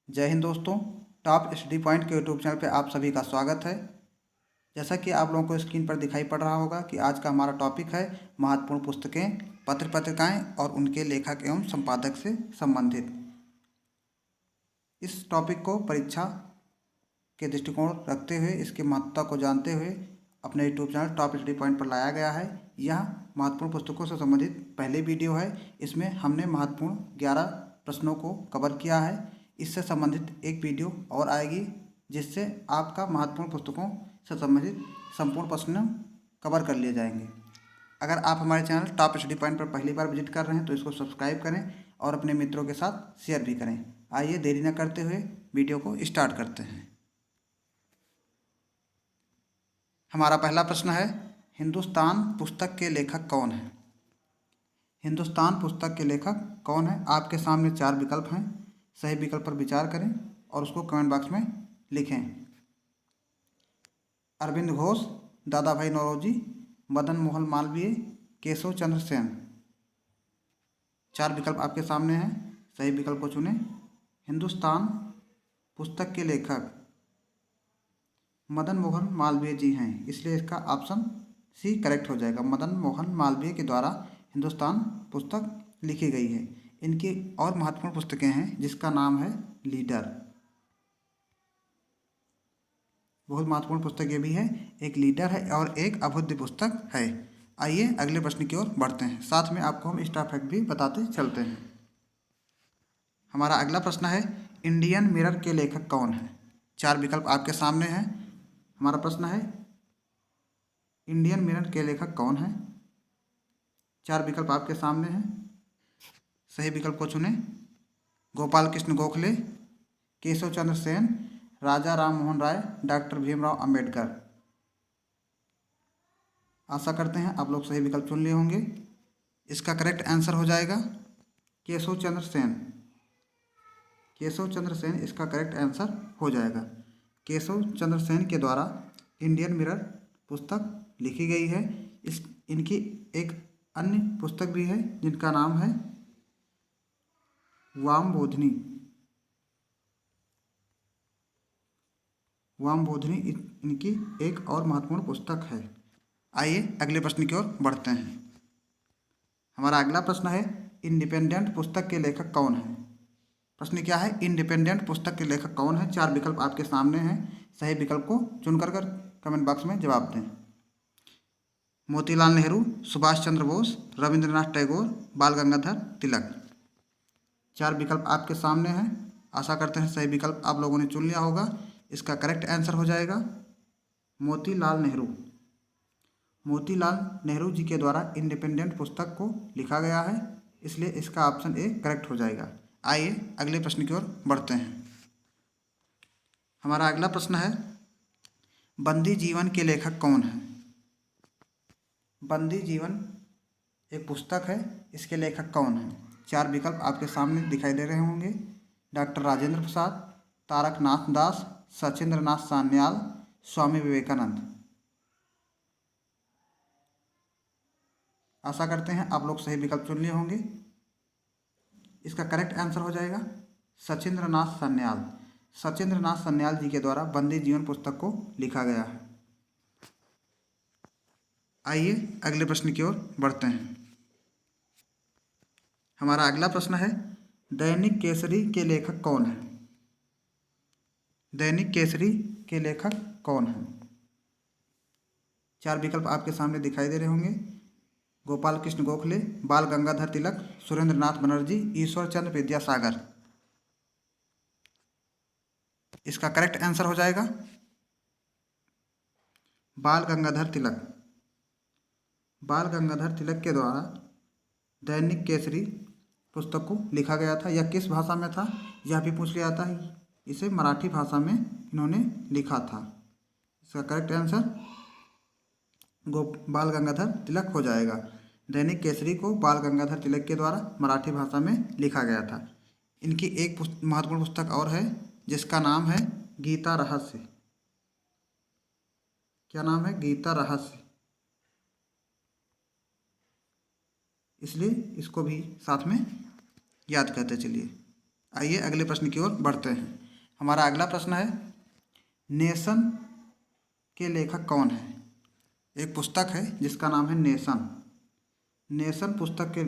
जय हिंद दोस्तों। Top study point के यूट्यूब चैनल पे आप सभी का स्वागत है। जैसा कि आप लोगों को स्क्रीन पर दिखाई पड़ रहा होगा कि आज का हमारा टॉपिक है महत्वपूर्ण पुस्तकें, पत्र पत्रिकाएं और उनके लेखक एवं संपादक से संबंधित। इस टॉपिक को परीक्षा के दृष्टिकोण रखते हुए, इसकी महत्ता को जानते हुए अपने YouTube channel top study point पर लाया गया है। यह महत्वपूर्ण पुस्तकों से संबंधित पहली वीडियो है। इसमें हमने महत्वपूर्ण 11 प्रश्नों को कवर किया है। इससे संबंधित एक वीडियो और आएगी जिससे आपका महत्वपूर्ण पुस्तकों से संबंधित संपूर्ण प्रश्न कवर कर लिए जाएंगे। अगर आप हमारे चैनल टॉप स्टडी पॉइंट पर पहली बार विजिट कर रहे हैं तो इसको सब्सक्राइब करें और अपने मित्रों के साथ शेयर भी करें। आइए देरी न करते हुए वीडियो को स्टार्ट करते हैं। हमारा पहला प्रश्न है, हिंदुस्तान पुस्तक के लेखक कौन है? हिंदुस्तान पुस्तक के लेखक कौन है? आपके सामने 4 विकल्प हैं। सही विकल्प पर विचार करें और उसको कमेंट बॉक्स में लिखें। अरविंद घोष, दादा भाई नौरोजी, मदन मोहन मालवीय, केशव चंद्र सेन। 4 विकल्प आपके सामने हैं। सही विकल्प को चुनें। हिंदुस्तान पुस्तक के लेखक मदन मोहन मालवीय जी हैं, इसलिए इसका ऑप्शन सी करेक्ट हो जाएगा। मदन मोहन मालवीय के द्वारा हिंदुस्तान पुस्तक लिखी गई है। इनकी और महत्वपूर्ण पुस्तकें हैं जिसका नाम है लीडर। बहुत महत्वपूर्ण पुस्तक ये भी है, एक लीडर है और एक अभुद्य पुस्तक है। आइए अगले प्रश्न की ओर बढ़ते हैं। साथ में आपको हम स्टार फैक्ट भी बताते चलते हैं। हमारा अगला प्रश्न है, इंडियन मिरर के लेखक कौन है? 4 विकल्प आपके सामने हैं। हमारा प्रश्न है, इंडियन मिरर के लेखक कौन है? 4 विकल्प आपके सामने हैं। सही विकल्प को चुनें। गोपाल कृष्ण गोखले, केशव चंद्र सेन, राजा राम मोहन राय, डॉक्टर भीमराव अंबेडकर। आशा करते हैं आप लोग सही विकल्प चुन लिए होंगे। इसका करेक्ट आंसर हो जाएगा केशव चंद्र सेन। केशव चंद्र सेन इसका करेक्ट आंसर हो जाएगा। केशव चंद्र सेन के द्वारा इंडियन मिरर पुस्तक लिखी गई है। इनकी एक अन्य पुस्तक भी है जिनका नाम है वामबोधिनी। वामबोधिनी इनकी एक और महत्वपूर्ण पुस्तक है। आइए अगले प्रश्न की ओर बढ़ते हैं। हमारा अगला प्रश्न है, इंडिपेंडेंट पुस्तक के लेखक कौन है? प्रश्न क्या है, इंडिपेंडेंट पुस्तक के लेखक कौन है? 4 विकल्प आपके सामने हैं। सही विकल्प को चुनकर कमेंट बॉक्स में जवाब दें। मोतीलाल नेहरू, सुभाष चंद्र बोस, रविंद्रनाथ टैगोर, बाल गंगाधर तिलक। 4 विकल्प आपके सामने हैं। आशा करते हैं सही विकल्प आप लोगों ने चुन लिया होगा। इसका करेक्ट आंसर हो जाएगा मोतीलाल नेहरू। मोतीलाल नेहरू जी के द्वारा इंडिपेंडेंट पुस्तक को लिखा गया है, इसलिए इसका ऑप्शन ए करेक्ट हो जाएगा। आइए अगले प्रश्न की ओर बढ़ते हैं। हमारा अगला प्रश्न है, बंदी जीवन के लेखक कौन है? बंदी जीवन एक पुस्तक है, इसके लेखक कौन है? 4 विकल्प आपके सामने दिखाई दे रहे होंगे। डॉक्टर राजेंद्र प्रसाद, तारकनाथ दास, सचिंद्र नाथ सान्याल, स्वामी विवेकानंद। आशा करते हैं आप लोग सही विकल्प चुन लिए होंगे। इसका करेक्ट आंसर हो जाएगा सचिंद्र नाथ सान्याल। सचिंद्र नाथ सान्याल जी के द्वारा बंदी जीवन पुस्तक को लिखा गया है। आइए अगले प्रश्न की ओर बढ़ते हैं। हमारा अगला प्रश्न है, दैनिक केसरी के लेखक कौन है? दैनिक केसरी के लेखक कौन है? 4 विकल्प आपके सामने दिखाई दे रहे होंगे। गोपाल कृष्ण गोखले, बाल गंगाधर तिलक, सुरेंद्र नाथ बनर्जी, ईश्वर चंद्र विद्यासागर। इसका करेक्ट आंसर हो जाएगा बाल गंगाधर तिलक। बाल गंगाधर तिलक के द्वारा दैनिक केसरी पुस्तक को लिखा गया था। यह किस भाषा में था यह भी पूछ लिया था। इसे मराठी भाषा में इन्होंने लिखा था। इसका करेक्ट आंसर बाल गंगाधर तिलक हो जाएगा। दैनिक केसरी को बाल गंगाधर तिलक के द्वारा मराठी भाषा में लिखा गया था। इनकी एक महत्वपूर्ण पुस्तक और है जिसका नाम है गीता रहस्य। क्या नाम है? गीता रहस्य। इसलिए इसको भी साथ में याद करते चलिए। आइए अगले प्रश्न की ओर बढ़ते हैं। हमारा अगला प्रश्न है, नेशन के लेखक कौन है? एक पुस्तक है जिसका नाम है नेशन। नेशन पुस्तक के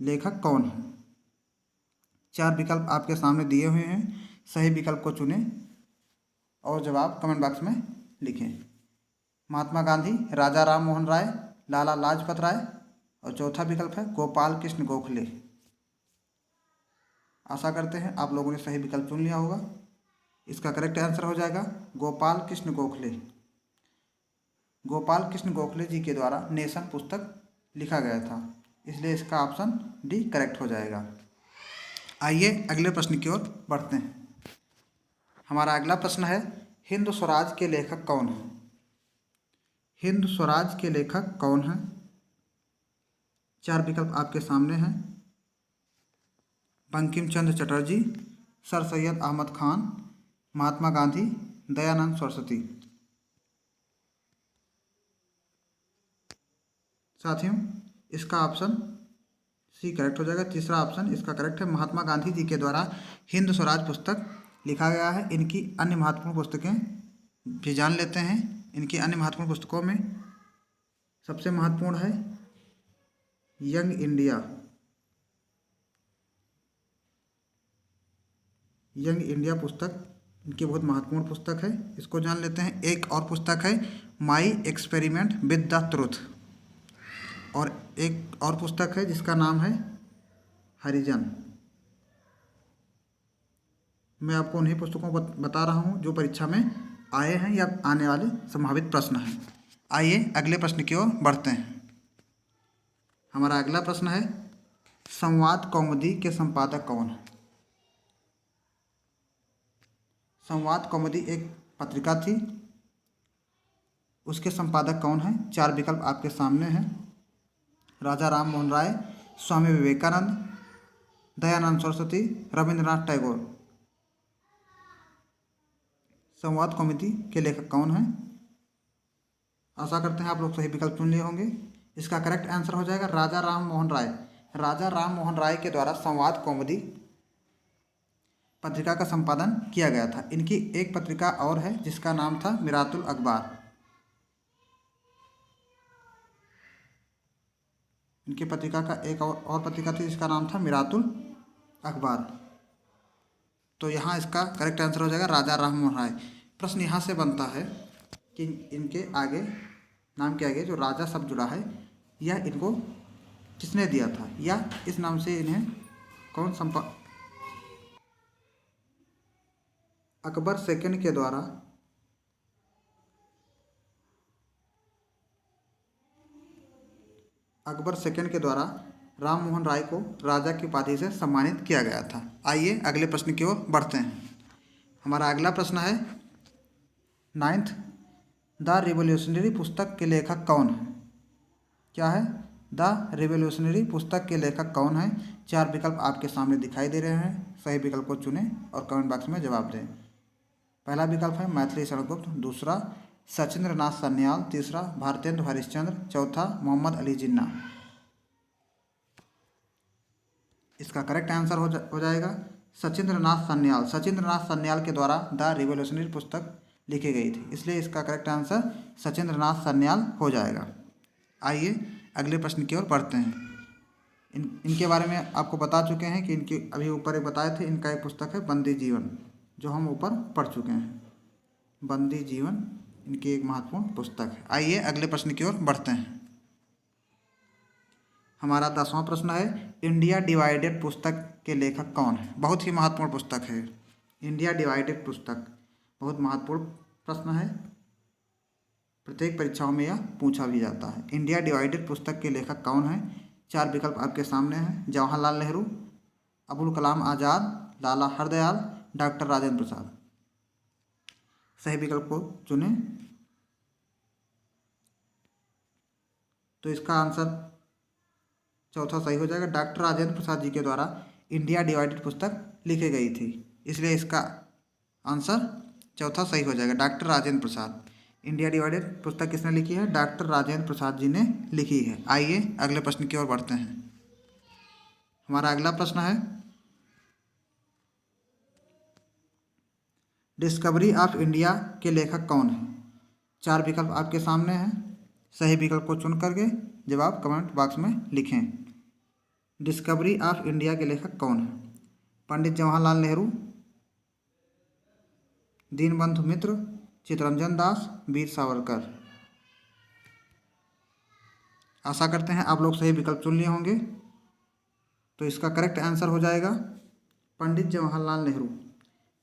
लेखक कौन है? 4 विकल्प आपके सामने दिए हुए हैं, सही विकल्प को चुनें और जवाब कमेंट बॉक्स में लिखें। महात्मा गांधी, राजा राम मोहन राय, लाला लाजपत राय और चौथा विकल्प है गोपाल कृष्ण गोखले। आशा करते हैं आप लोगों ने सही विकल्प चुन लिया होगा। इसका करेक्ट आंसर हो जाएगा गोपाल कृष्ण गोखले। गोपाल कृष्ण गोखले जी के द्वारा नेशन पुस्तक लिखा गया था, इसलिए इसका ऑप्शन डी करेक्ट हो जाएगा। आइए अगले प्रश्न की ओर बढ़ते हैं। हमारा अगला प्रश्न है, हिंद स्वराज के लेखक कौन है? हिंद स्वराज के लेखक कौन है? 4 विकल्प आपके सामने हैं, बंकिम चंद्र चटर्जी, सर सैयद अहमद खान, महात्मा गांधी, दयानंद सरस्वती। साथियों, इसका ऑप्शन सी करेक्ट हो जाएगा। तीसरा ऑप्शन इसका करेक्ट है। महात्मा गांधी जी के द्वारा हिंद स्वराज पुस्तक लिखा गया है। इनकी अन्य महत्वपूर्ण पुस्तकें भी जान लेते हैं। इनकी अन्य महत्वपूर्ण पुस्तकों में सबसे महत्वपूर्ण है यंग इंडिया। यंग इंडिया पुस्तक इनकी बहुत महत्वपूर्ण पुस्तक है, इसको जान लेते हैं। एक और पुस्तक है my experiment with the truth, और एक और पुस्तक है जिसका नाम है हरिजन। मैं आपको उन्हीं पुस्तकों को बता रहा हूँ जो परीक्षा में आए हैं या आने वाले संभावित प्रश्न हैं। आइए अगले प्रश्न की ओर बढ़ते हैं। हमारा अगला प्रश्न है, संवाद कौमुदी के संपादक कौन है? संवाद कौमुदी एक पत्रिका थी, उसके संपादक कौन है? 4 विकल्प आपके सामने हैं, राजा राम मोहन राय, स्वामी विवेकानंद, दयानंद सरस्वती, रविंद्रनाथ टैगोर। संवाद कौमुदी के लेखक कौन है? आशा करते हैं आप लोग सही विकल्प चुन लिए होंगे। इसका करेक्ट आंसर हो जाएगा राजा राम मोहन राय। राजा राम मोहन राय के द्वारा संवाद कौमुदी पत्रिका का संपादन किया गया था। इनकी एक पत्रिका और है जिसका नाम था मिरातुल अखबार। इनकी पत्रिका का एक और पत्रिका थी जिसका नाम था मिरातुल अखबार। तो यहाँ इसका करेक्ट आंसर हो जाएगा राजा राम मोहन राय। प्रश्न यहाँ से बनता है कि इनके आगे, नाम के आगे जो राजा शब्द जुड़ा है, यह इनको किसने दिया था, या इस नाम से इन्हें कौन अकबर सेकंड के द्वारा राम मोहन राय को राजा की उपाधि से सम्मानित किया गया था। आइए अगले प्रश्न की ओर बढ़ते हैं। हमारा अगला प्रश्न है, 9th द रिवोल्यूशनरी पुस्तक के लेखक कौन है? क्या है? द रिवोल्यूशनरी पुस्तक के लेखक कौन है? 4 विकल्प आपके सामने दिखाई दे रहे हैं, सही विकल्प को चुनें और कमेंट बॉक्स में जवाब दें। पहला विकल्प है मैथिली शरण गुप्त, दूसरा सचिंद्र नाथ सान्याल, तीसरा भारतेंदु हरिश्चंद्र, चौथा मोहम्मद अली जिन्ना। इसका करेक्ट आंसर हो जाएगा सचिंद्र नाथ सान्याल। सचिंद्र नाथ सान्याल के द्वारा द रिवोल्यूशनरी पुस्तक लिखी गई थी, इसलिए इसका करेक्ट आंसर सचिंद्र नाथ सान्याल हो जाएगा। आइए अगले प्रश्न की ओर बढ़ते हैं। इनके बारे में आपको बता चुके हैं कि इनके अभी ऊपर एक बताए थे। इनका एक पुस्तक है बंदी जीवन, जो हम ऊपर पढ़ चुके हैं। बंदी जीवन इनकी एक महत्वपूर्ण पुस्तक है। आइए अगले प्रश्न की ओर बढ़ते हैं। हमारा 10वां प्रश्न है, इंडिया डिवाइडेड पुस्तक के लेखक कौन है? बहुत ही महत्वपूर्ण पुस्तक है इंडिया डिवाइडेड पुस्तक, बहुत महत्वपूर्ण प्रश्न है, प्रत्येक परीक्षाओं में यह पूछा भी जाता है। इंडिया डिवाइडेड पुस्तक के लेखक कौन है? 4 विकल्प आपके सामने हैं, जवाहरलाल नेहरू, अबुल कलाम आज़ाद, लाला हरदयाल, डॉक्टर राजेंद्र प्रसाद। सही विकल्प को चुनें। तो इसका आंसर चौथा सही हो जाएगा। डॉक्टर राजेंद्र प्रसाद जी के द्वारा इंडिया डिवाइडेड पुस्तक लिखी गई थी, इसलिए इसका आंसर चौथा सही हो जाएगा, doctor Rajendra Prasad. India divided पुस्तक किसने लिखी है? डॉक्टर राजेंद्र प्रसाद जी ने लिखी है। आइए अगले प्रश्न की ओर बढ़ते हैं। हमारा अगला प्रश्न है, डिस्कवरी ऑफ इंडिया के लेखक कौन है? 4 विकल्प आपके सामने हैं। सही विकल्प को चुन करके जवाब कमेंट बॉक्स में लिखें। डिस्कवरी ऑफ इंडिया के लेखक कौन है? पंडित जवाहरलाल नेहरू, दीनबंधु मित्र, चित्तरंजन दास, वीर सावरकर। आशा करते हैं आप लोग सही विकल्प चुन लिए होंगे। तो इसका करेक्ट आंसर हो जाएगा पंडित जवाहरलाल नेहरू।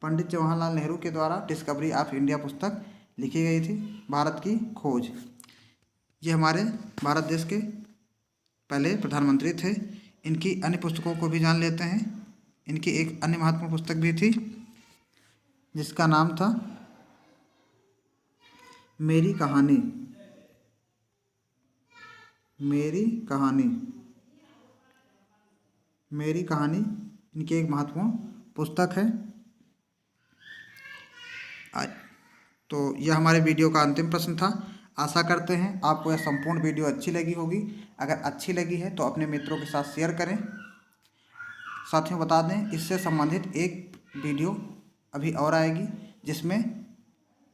पंडित जवाहरलाल नेहरू के द्वारा डिस्कवरी ऑफ इंडिया पुस्तक लिखी गई थी, भारत की खोज। ये हमारे भारत देश के पहले प्रधानमंत्री थे। इनकी अन्य पुस्तकों को भी जान लेते हैं। इनकी एक अन्य महत्वपूर्ण पुस्तक भी थी जिसका नाम था मेरी कहानी। मेरी कहानी, मेरी कहानी इनकी एक महत्वपूर्ण पुस्तक है। तो यह हमारे वीडियो का अंतिम प्रश्न था। आशा करते हैं आपको यह संपूर्ण वीडियो अच्छी लगी होगी। अगर अच्छी लगी है तो अपने मित्रों के साथ शेयर करें। साथियों बता दें, इससे संबंधित एक वीडियो अभी और आएगी जिसमें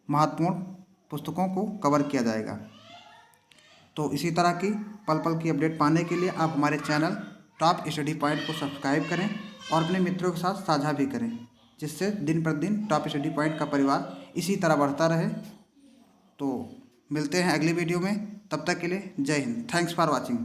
महत्वपूर्ण पुस्तकों को कवर किया जाएगा। तो इसी तरह की पल पल की अपडेट पाने के लिए आप हमारे चैनल टॉप स्टडी पॉइंट को सब्सक्राइब करें और अपने मित्रों के साथ साझा भी करें, जिससे दिन प्रतिदिन टॉप स्टडी पॉइंट का परिवार इसी तरह बढ़ता रहे। तो मिलते हैं अगली वीडियो में, तब तक के लिए जय हिंद। Thanks for watching.